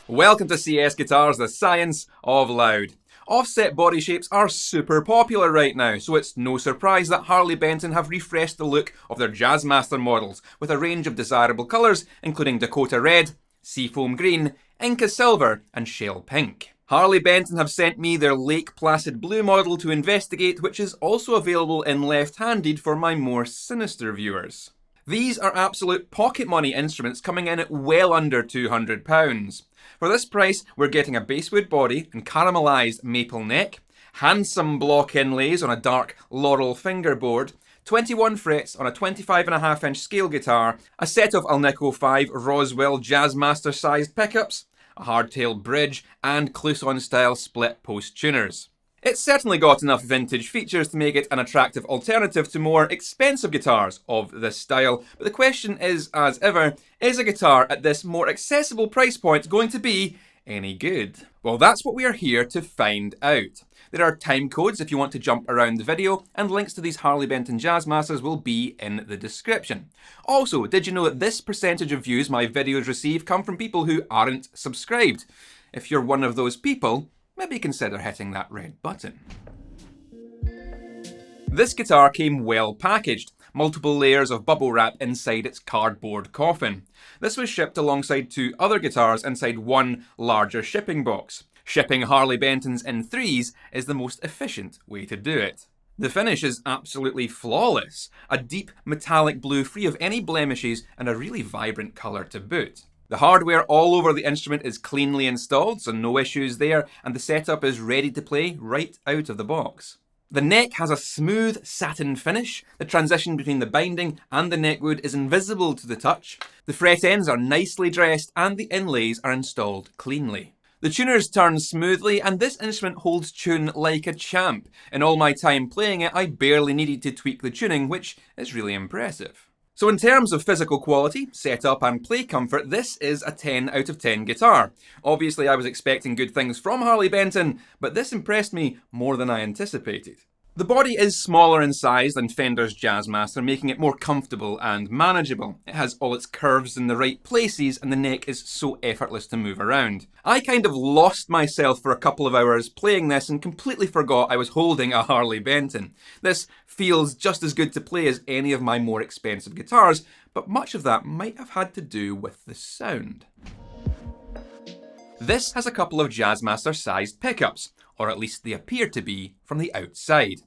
Welcome to CSGuitars, the science of loud. Offset body shapes are super popular right now, so it's no surprise that Harley Benton have refreshed the look of their Jazzmaster models with a range of desirable colours, including Dakota Red, Seafoam Green, Inca Silver and Shale Pink. Harley Benton have sent me their Lake Placid Blue model to investigate, which is also available in left-handed for my more sinister viewers. These are absolute pocket money instruments coming in at well under £200. For this price, we're getting a basswood body and caramelised maple neck, handsome block inlays on a dark laurel fingerboard, 21 frets on a 25.5-inch scale guitar, a set of Alnico 5 Roswell Jazzmaster sized pickups, a hardtail bridge, and close-on style split post tuners. It's certainly got enough vintage features to make it an attractive alternative to more expensive guitars of this style, but the question is, as ever, is a guitar at this more accessible price point going to be any good? Well, that's what we are here to find out. There are time codes if you want to jump around the video, and links to these Harley Benton Jazzmasters will be in the description. Also, did you know that this percentage of views my videos receive come from people who aren't subscribed? If you're one of those people, maybe consider hitting that red button. This guitar came well packaged, multiple layers of bubble wrap inside its cardboard coffin. This was shipped alongside 2 other guitars inside one larger shipping box. Shipping Harley Bentons in threes is the most efficient way to do it. The finish is absolutely flawless, a deep metallic blue free of any blemishes and a really vibrant colour to boot. The hardware all over the instrument is cleanly installed, so no issues there, and the setup is ready to play right out of the box. The neck has a smooth satin finish. The transition between the binding and the neckwood is invisible to the touch. The fret ends are nicely dressed and the inlays are installed cleanly. The tuners turn smoothly and this instrument holds tune like a champ. In all my time playing it, I barely needed to tweak the tuning, which is really impressive. So in terms of physical quality, setup and play comfort, this is a 10 out of 10 guitar. Obviously I was expecting good things from Harley Benton, but this impressed me more than I anticipated. The body is smaller in size than Fender's Jazzmaster, making it more comfortable and manageable. It has all its curves in the right places and the neck is so effortless to move around. I kind of lost myself for a couple of hours playing this and completely forgot I was holding a Harley Benton. This feels just as good to play as any of my more expensive guitars, but much of that might have had to do with the sound. This has a couple of Jazzmaster sized pickups, or at least they appear to be from the outside.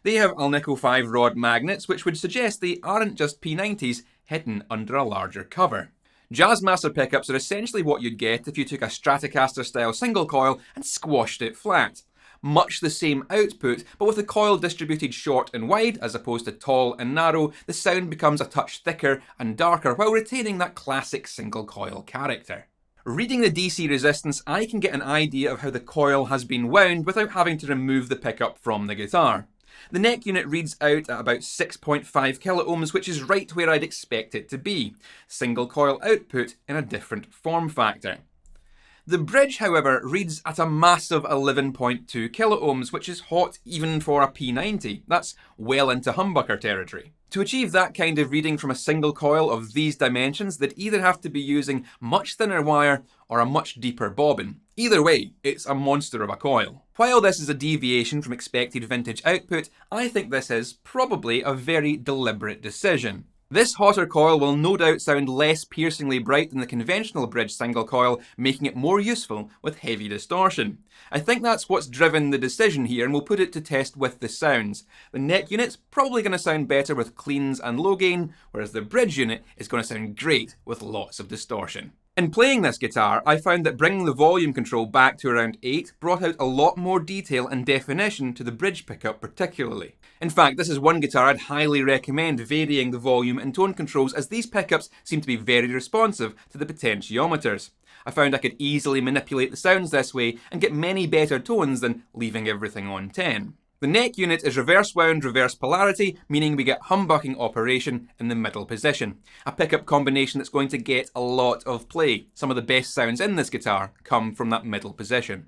They have Alnico 5 rod magnets, which would suggest they aren't just P90s hidden under a larger cover. Jazzmaster pickups are essentially what you'd get if you took a Stratocaster style single coil and squashed it flat. Much the same output, but with the coil distributed short and wide as opposed to tall and narrow, the sound becomes a touch thicker and darker while retaining that classic single coil character. Reading the DC resistance, I can get an idea of how the coil has been wound without having to remove the pickup from the guitar. The neck unit reads out at about 6.5 kiloohms, which is right where I'd expect it to be. Single coil output in a different form factor. The bridge, however, reads at a massive 11.2 kiloohms, which is hot even for a P90. That's well into humbucker territory. To achieve that kind of reading from a single coil of these dimensions, they'd either have to be using much thinner wire or a much deeper bobbin. Either way, it's a monster of a coil. While this is a deviation from expected vintage output, I think this is probably a very deliberate decision. This hotter coil will no doubt sound less piercingly bright than the conventional bridge single coil, making it more useful with heavy distortion. I think that's what's driven the decision here, and we'll put it to test with the sounds. The neck unit's probably going to sound better with cleans and low gain, whereas the bridge unit is going to sound great with lots of distortion. In playing this guitar, I found that bringing the volume control back to around 8 brought out a lot more detail and definition to the bridge pickup particularly. In fact, this is one guitar I'd highly recommend varying the volume and tone controls, as these pickups seem to be very responsive to the potentiometers. I found I could easily manipulate the sounds this way and get many better tones than leaving everything on 10. The neck unit is reverse wound reverse polarity, meaning we get humbucking operation in the middle position. A pickup combination that's going to get a lot of play. Some of the best sounds in this guitar come from that middle position.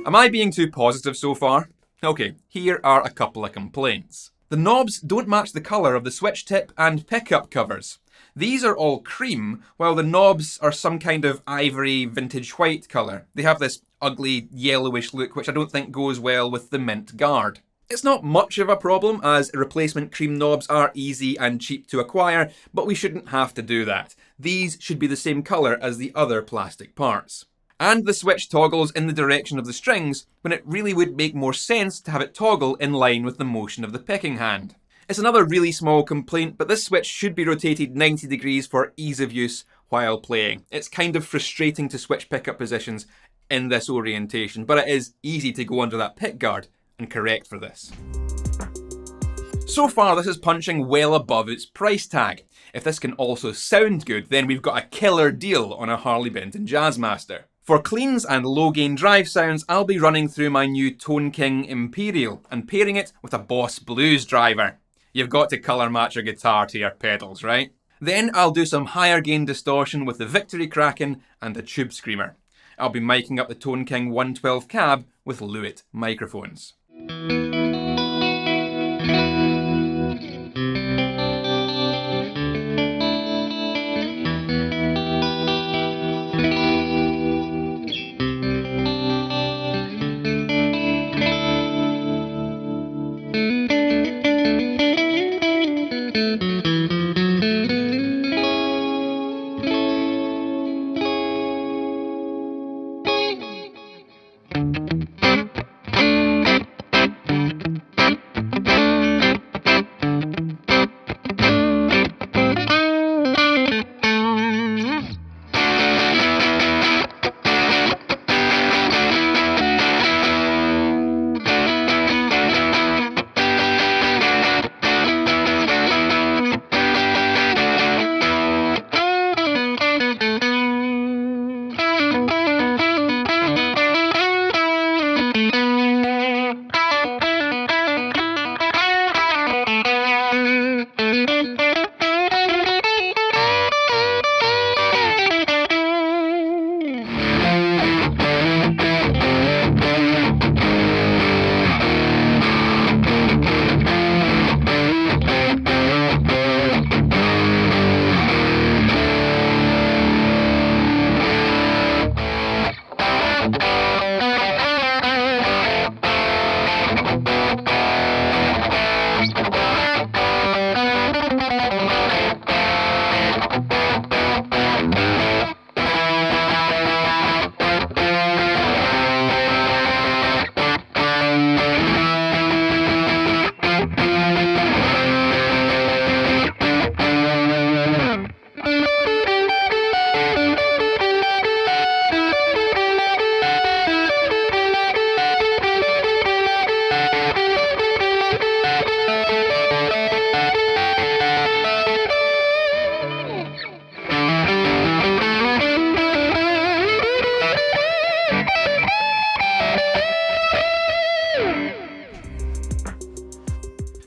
Am I being too positive so far? Okay, here are a couple of complaints. The knobs don't match the colour of the switch tip and pickup covers. These are all cream, while the knobs are some kind of ivory vintage white colour. They have this ugly yellowish look which I don't think goes well with the mint guard. It's not much of a problem as replacement cream knobs are easy and cheap to acquire, but we shouldn't have to do that. These should be the same colour as the other plastic parts. And the switch toggles in the direction of the strings when it really would make more sense to have it toggle in line with the motion of the picking hand. It's another really small complaint, but this switch should be rotated 90 degrees for ease of use while playing. It's kind of frustrating to switch pickup positions in this orientation, but it is easy to go under that pick guard and correct for this. So far this is punching well above its price tag. If this can also sound good, then we've got a killer deal on a Harley Benton Jazzmaster. For cleans and low gain drive sounds, I'll be running through my new Tone King Imperial and pairing it with a Boss Blues driver. You've got to colour match your guitar to your pedals, right? Then I'll do some higher gain distortion with the Victory Kraken and the Tube Screamer. I'll be miking up the Tone King 112 cab with Lewitt microphones.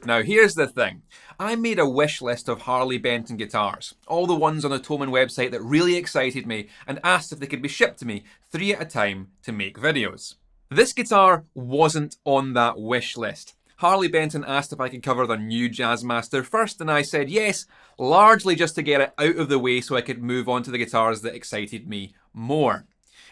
Now here's the thing, I made a wish list of Harley Benton guitars, all the ones on the Thomann website that really excited me, and asked if they could be shipped to me 3 at a time to make videos. This guitar wasn't on that wish list. Harley Benton asked if I could cover their new Jazzmaster first, and I said yes, largely just to get it out of the way so I could move on to the guitars that excited me more.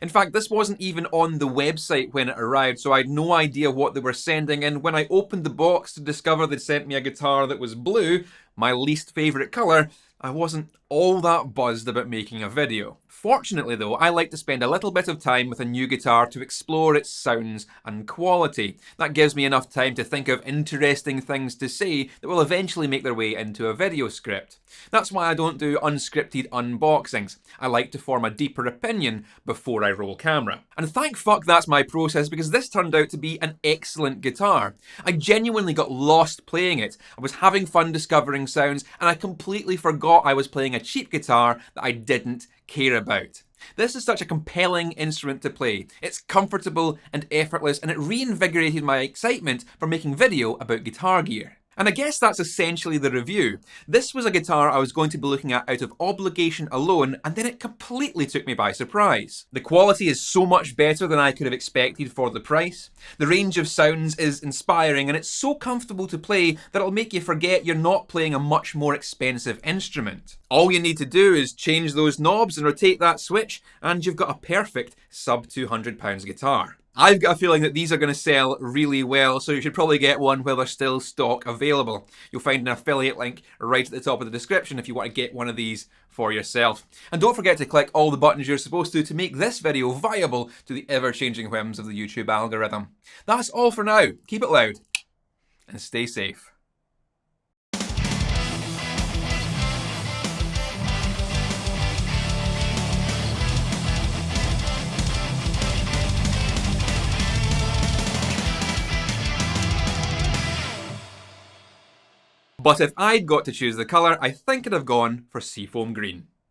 In fact, this wasn't even on the website when it arrived, so I had no idea what they were sending, and when I opened the box to discover they'd sent me a guitar that was blue, my least favourite colour, I wasn't all that buzzed about making a video. Fortunately though, I like to spend a little bit of time with a new guitar to explore its sounds and quality. That gives me enough time to think of interesting things to say that will eventually make their way into a video script. That's why I don't do unscripted unboxings. I like to form a deeper opinion before I roll camera. And thank fuck that's my process, because this turned out to be an excellent guitar. I genuinely got lost playing it. I was having fun discovering sounds, and I completely forgot I was playing a cheap guitar that I didn't care about. This is such a compelling instrument to play. It's comfortable and effortless, and it reinvigorated my excitement for making video about guitar gear. And I guess that's essentially the review. This was a guitar I was going to be looking at out of obligation alone, and then it completely took me by surprise. The quality is so much better than I could have expected for the price. The range of sounds is inspiring, and it's so comfortable to play that it'll make you forget you're not playing a much more expensive instrument. All you need to do is change those knobs and rotate that switch, and you've got a perfect sub £200 guitar. I've got a feeling that these are going to sell really well, so you should probably get one while there's still stock available. You'll find an affiliate link right at the top of the description if you want to get one of these for yourself. And don't forget to click all the buttons you're supposed to make this video viable to the ever-changing whims of the YouTube algorithm. That's all for now. Keep it loud and stay safe. But if I'd got to choose the colour, I think I'd have gone for Seafoam Green.